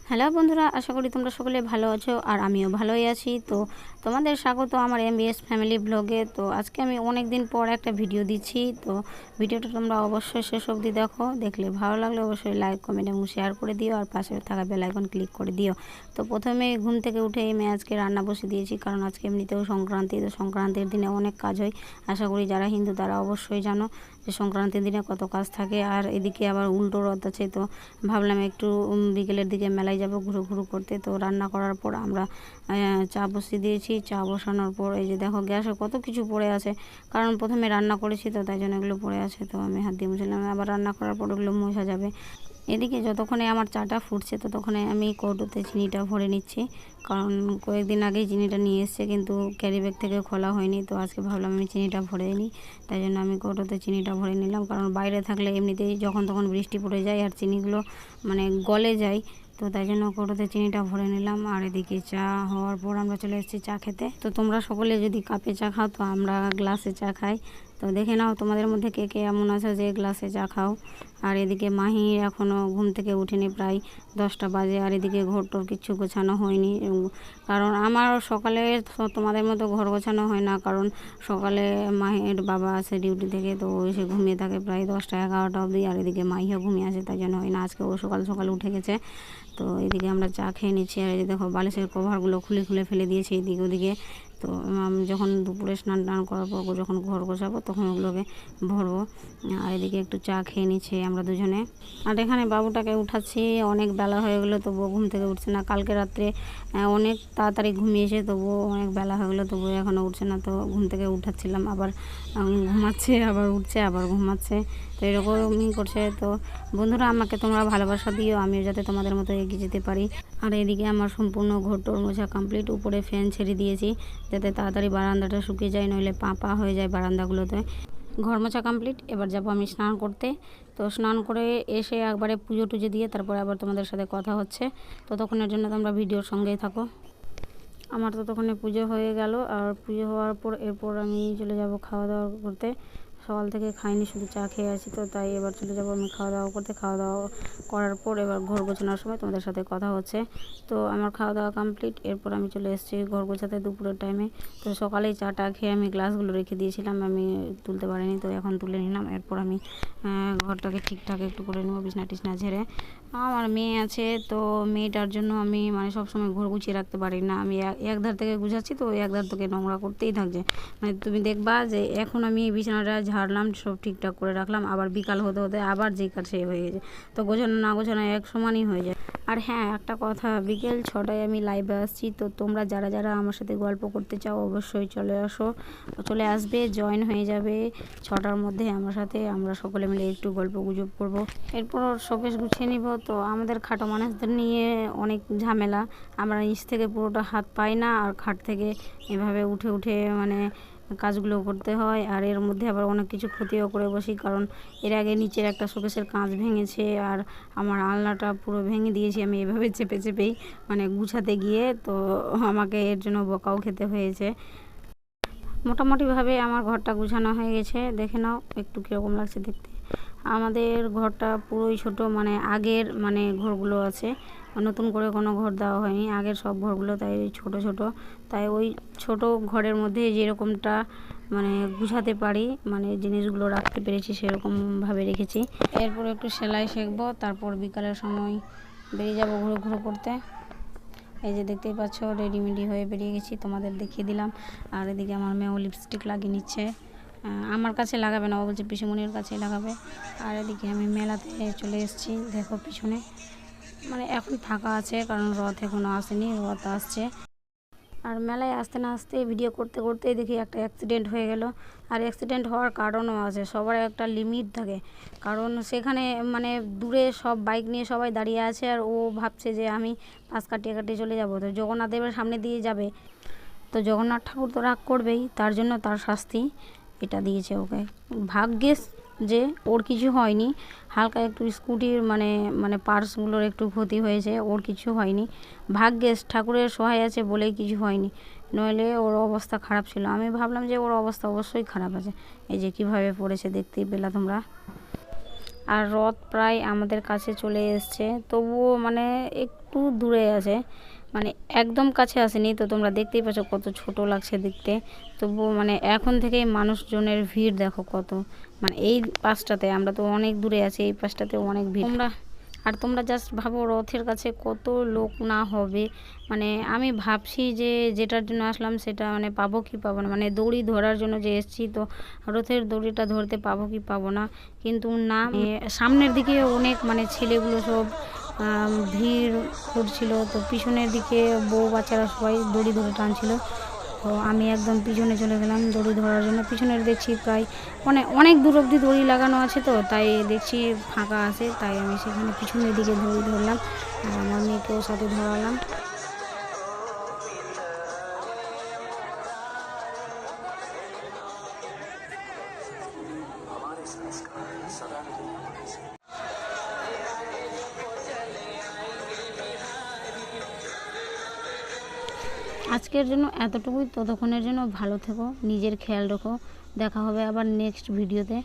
Hello বন্ধুরা, আশা করি তোমরা সকলে ভালো আছো আর আমিও ভালোই আছি। তো তোমাদের স্বাগত আমার এমবিএস ফ্যামিলি ব্লগে। তো আজকে আমি অনেক দিন পর একটা ভিডিও দিচ্ছি। তো ভিডিওটা তোমরা অবশ্যই শেষ অবধি দেখো, দেখলে ভালো লাগলে অবশ্যই লাইক, কমেন্ট এবং শেয়ার করে দিও আর পাশে থাকা বেল আইকন ক্লিক করে দিও। তো প্রথমে ঘুম থেকে উঠে আমি আজকে রান্না বসে দিয়েছি, কারণ আজকে এমনিতেও সংক্রান্তি। তো সংক্রান্তির দিনে অনেক কাজ হয়। আশা করি যারা হিন্দু তারা অবশ্যই জানো যে সংক্রান্তির দিনে কত কাজ থাকে। আর এদিকে আবার উল্টো রথ আছে, তো ভাবলাম একটু বিকেলের দিকে মেলায় যাব ঘুরু ঘুরু করতে। তো রান্না করার পর আমরা চা বসিয়ে দিয়েছি। চা বসানোর পর এই যে দেখো গ্যাসে কত কিছু পড়ে আছে, কারণ প্রথমে রান্না করেছি তো তাই জন্য এগুলো পড়ে আছে। তো আমি হাত দিয়ে মুছলাম, আবার রান্না করার পর ওগুলো মোছা যাবে। এদিকে যতক্ষণে আমার চাটা ফুটছে ততক্ষণে আমি কৌটোতে চিনিটা ভরে নিচ্ছি, কারণ কয়েকদিন আগেই চিনিটা নিয়ে এসছে কিন্তু ক্যারি ব্যাগ থেকে খোলা হয়নি। তো আজকে ভাবলাম আমি চিনিটা ভরে নিই, তাই জন্য আমি কৌটোতে চিনিটা ভরে নিলাম। কারণ বাইরে থাকলে এমনিতেই যখন তখন বৃষ্টি পড়ে যায় আর চিনিগুলো গলে যায়, তো তাই জন্য কৌটোতে চিনিটা ভরে নিলাম। আর এদিকে চা হওয়ার পর আমরা চলে এসেছি চা খেতে। তো তোমরা সকলে যদি কাপে চা খাও তো আমরা গ্লাসে চা খাই। তো দেখে নাও তোমাদের মধ্যে কে কে এমন আছে যে গ্লাসে চা খাও। আর এদিকে মাহি এখনও ঘুম থেকে উঠেনি, প্রায় 10টা বাজে। আর এদিকে ঘর টোর কিচ্ছু গোছানো হয়নি, কারণ আমার সকালে তোমাদের মতো ঘর গোছানো হয় না, কারণ সকালে মাহির বাবা আসে ডিউটি থেকে, তো এসে ঘুমিয়ে থাকে প্রায় 10টা 11টা অবধি। আর এদিকে মাহিও ঘুমিয়ে আছে, তাই জন্য হয় না। আজকে ও সকাল সকাল উঠে গেছে। তো এদিকে আমরা চা খেয়ে নিচ্ছি। আর এই দেখো বালিশের কভারগুলো খুলে খুলে ফেলে দিয়েছি এদিকে ওদিকে। তো যখন দুপুরে স্নান টান করার পর যখন ঘর গোছাবো তখন ওগুলোকে ভরবো। আর এদিকে একটু চা খেয়ে নিচ্ছি আমরা দুজনে। আর এখানে বাবুটাকে উঠাচ্ছি, অনেক বেলা হয়ে গেলো তবুও ঘুম থেকে উঠছে না। কালকে রাত্রে অনেক তাড়াতাড়ি ঘুমিয়েছে, তবুও অনেক বেলা হয়ে গেলো তবুও এখনও উঠছে না। তো ঘুম থেকে উঠাচ্ছিলাম, আবার ঘুমাচ্ছে, আবার উঠছে, আবার ঘুমাচ্ছে। তো এরকমই করছে। তো বন্ধুরা, আমাকে তোমরা ভালোবাসা দিও, আমিও যাতে তোমাদের মতো এগিয়ে যেতে পারি। আর এদিকে আমার সম্পূর্ণ ঘর টোর মোছা কমপ্লিট। উপরে ফ্যান ছেড়ে দিয়েছি যাতে তাড়াতাড়ি বারান্দাটা শুকিয়ে যায়, নইলে পা হয়ে যায় বারান্দাগুলোতে। ঘর মোছা কমপ্লিট, এবার যাবো আমি স্নান করতে। তো স্নান করে এসে একবারে পুজো টুজো দিয়ে তারপরে আবার তোমাদের সাথে কথা হচ্ছে। ততক্ষণের জন্য তোমরা ভিডিওর সঙ্গেই থাকো। আমার ততক্ষণে পুজো হয়ে গেল। আর পুজো হওয়ার পর এরপর আমি চলে যাব খাওয়া দাওয়া করতে। সকাল থেকে খাইনি, শুধু চা খেয়ে আছি, তো তাই এবার চলে যাব আমি খাওয়া দাওয়া করতে। খাওয়া দাওয়া করার পর এবার ঘর গোছানোর সময় তোমাদের সাথে কথা হচ্ছে। তো আমার খাওয়া দাওয়া কমপ্লিট, এরপর আমি চলে এসেছি ঘর গোছাতে দুপুরের টাইমে। তো সকালেই চাটা খেয়ে আমি গ্লাসগুলো রেখে দিয়েছিলাম, আমি তুলতে পারিনি, তো এখন তুলে নিলাম। এরপর আমি ঘরটাকে ঠিকঠাক একটু করে নেবো, বিছনা টিছনা ঝেড়ে। আমার মেয়ে আছে, তো মেয়েটার জন্য আমি সবসময় ঘর গুছিয়ে রাখতে পারি না। আমি এক ধার থেকে গুছাচ্ছি তো এক ধার থেকে নোংরা করতেই থাকছে। তুমি দেখবা যে এখন আমি এই বিছানাটা ঝাড়লাম, সব ঠিকঠাক করে রাখলাম, আবার বিকাল হতে হতে আবার যেই কাজ সেই হয়ে গেছে। তো গোছানো না গোছানো এক সমানই হয়ে যায়। আর হ্যাঁ, একটা কথা, বিকেল 6টায় আমি লাইভে আসছি। তো তোমরা যারা যারা আমার সাথে গল্প করতে চাও অবশ্যই চলে আসবে, জয়েন হয়ে যাবে 6টার মধ্যে আমার সাথে। আমরা সকলে মিলে একটু গল্প গুজব করবো, এরপর শোকেস গুছিয়ে নিব। তো আমাদের খাটো মানুষদের নিয়ে অনেক ঝামেলা, আমরা নিচ থেকে পুরোটা হাত পাই না, আর খাট থেকে এভাবে উঠে উঠে কাজগুলো করতে হয়। আর এর মধ্যে আবার অনেক কিছু ক্ষতিও করে বসি, কারণ এর আগে নিচের একটা শোকেসের কাঁচ ভেঙেছে, আর আমার আলনাটা পুরো ভেঙে দিয়েছি আমি এভাবে চেপে চেপেই গুছাতে গিয়ে। তো আমাকে এর জন্য বকাও খেতে হয়েছে। মোটামুটিভাবে আমার ঘরটা গুছানো হয়ে গেছে, দেখে নাও একটু কীরকম লাগছে দেখতে। আমাদের ঘরটা পুরোই ছোট, আগের ঘরগুলো আছে, নতুন করে কোনো ঘর দেওয়া হয়নি, আগের সব ঘরগুলো তাই ছোট ছোট। তাই ওই ছোট ঘরের মধ্যে যেরকমটা গুছাতে পারি, জিনিসগুলো রাখতে পেরেছি সেরকমভাবে রেখেছি। এরপর একটু সেলাই শিখবো, তারপর বিকালের সময় বেরিয়ে যাবো ঘুরো ঘুরো করতে। এই যে দেখতেই পাচ্ছ রেডিমেডি হয়ে বেরিয়ে গেছি, তোমাদের দেখিয়ে দিলাম। আর এদিকে আমার মেয়েও লিপস্টিক লাগিয়ে নিচ্ছে, আমার কাছে লাগাবে না, ও বলছে পিসুমনির কাছে লাগাবে। আর এদিকে আমি মেলাতে চলে এসেছি, দেখো পিছনে এখন ফাঁকা আছে, কারণ রথ এখনও আসেনি, রথ আসছে। আর মেলায় আসতে না আসতে ভিডিও করতে করতেই দেখি একটা অ্যাক্সিডেন্ট হয়ে গেল। আর অ্যাক্সিডেন্ট হওয়ার কারণও আছে, সবার একটা লিমিট থাকে, কারণ সেখানে দূরে সব বাইক নিয়ে সবাই দাঁড়িয়ে আছে, আর ও ভাবছে যে আমি পাশ কাটিয়ে কাটিয়ে চলে যাব। তো জগন্নাথ দেবের সামনে দিয়ে যাবে, তো জগন্নাথ ঠাকুর তো রাগ করবেই, তার জন্য তার শাস্তি এটা দিয়েছে ওকে। ভাগ্যিস যে ওর কিছু হয়নি, হালকা একটু স্কুটির পার্টসগুলোর একটু ক্ষতি হয়েছে, ওর কিছু হয়নি। ভাগ্যিস ঠাকুরের সহায় আছে বলেই কিছু হয়নি, নইলে ওর অবস্থা খারাপ ছিল। আমি ভাবলাম যে ওর অবস্থা অবশ্যই খারাপ আছে, এই যে কীভাবে পড়েছে দেখতেই পেলা তোমরা। আর রথ প্রায় আমাদের কাছে চলে এসছে, তবুও মানে একটু দূরে আছে, মানে একদম কাছে আসেনি। তো তোমরা দেখতেই পাচ্ছ কত ছোট লাগছে দেখতে, তবুও মানে এখন থেকেই মানুষজনের ভিড় দেখো কত, মানে এই পাশটাতে আমরা তো অনেক দূরে আছি, এই পাশটাতে অনেক ভিড়। তোমরা জাস্ট ভাবো রথের কাছে কত লোক না হবে, মানে আমি ভাবছি যে যেটার জন্য আসলাম সেটা মানে পাবো কি পাবো না, মানে দড়ি ধরার জন্য যে এসেছি, তো রথের দড়িটা ধরতে পাবো কি পাবো না, কিন্তু না সামনের দিকে অনেক মানে ছেলেগুলো সব ভিড় করছিল, তো পিছনের দিকে বউ বাচ্চারা সবাই দড়ি ধরে টানছিল। তো আমি একদম পিছনে চলে গেলাম দড়ি ধরার জন্য। পিছনের দেখছি প্রায় অনেক দূর অবধি দড়ি লাগানো আছে, তো তাই দেখছি ফাঁকা আছে, তাই আমি সেখানে পিছনের দিকে দড়ি ধরলাম আর আমার মেয়েকেও সাথে ধরালাম। আজকের জন্য এতটুকুই, ততক্ষণের জন্য ভালো থেকো, নিজের খেয়াল রেখো, দেখা হবে আবার নেক্সট ভিডিওতে।